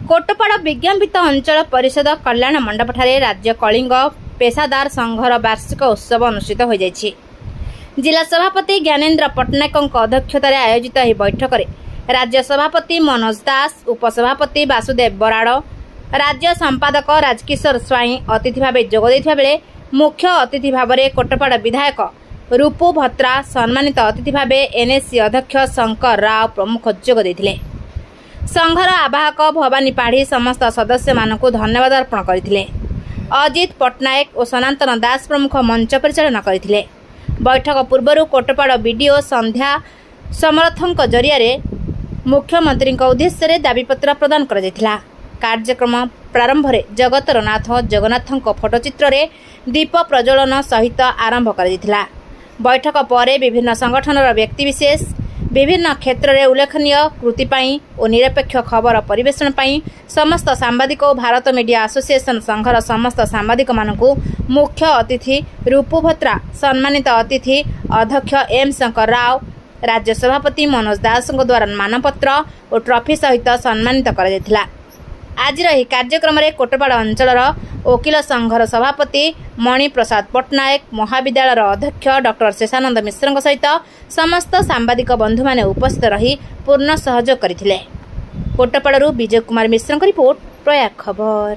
कोटपाड़ विज्ञापित अंचल परिषद कल्याण मंडपठारे राज्य कलिंग पेशादार संघर वार्षिक उत्सव अनुष्ठित हो जाइछि। जिला सभापति ज्ञानेन्द्र पट्टनायक अध्यक्षतार आयोजित यह बैठक में राज्य सभापति मनोज दास, उपसभापति वासुदेव बराड़, राज्य संपादक राजकिशोर स्वाई अतिथि भाव जोग बेले मुख्य अतिथि भाव में कोटपाड़ विधायक रूपू भत्रा, सम्मानित अतिथि भाव एनएससी अध्यक्ष शंकर राव प्रमुख जोग देथिले। संघर आवाहक भवानी पाढ़ी समस्त सदस्य मानक धन्यवाद अर्पण करथिले। अजित पट्टनायक और सनातन दास प्रमुख मंच परिचालन करथिले। बैठक पूर्व कोटपाड़ बीडीओ संध्या समर्थक जरिया मुख्यमंत्री उद्देश्य दाबीपत्र प्रदान कर कार्यक्रम प्रारंभ में जगतर नाथ जगन्नाथ फोटोचित्र रे दीप प्रज्वलन सहित आरंभ कर बैठक पर विभिन्न संगठनर व्यक्तिविशेष विभिन्न क्षेत्र में उल्लेखनीय कृति और निरपेक्ष खबर परिवेषण समस्त सांबादिक और भारत मीडिया एसोसिएशन संघर समस्त सांबादिक मानकु मुख्य अतिथि रूपू भत्रा, सम्मानित अतिथि अध्यक्ष एम शंकर राव, राज्य सभापति मनोज दास द्वारा मानपत्र और ट्रॉफी सहित सम्मानित कर आज कार्यक्रम में कोटपाड़ अंचल वकिल संघर सभापति मणि प्रसाद पट्टनायक, महाविद्यालय अध्यक्ष डॉक्टर शेषानंद मिश्र सहित समस्त सांबादिक बंधु माने उपस्थित रही पूर्ण सहयोग करथिले। कोटपाड़ू विजय कुमार मिश्र रिपोर्ट, प्रयाग खबर।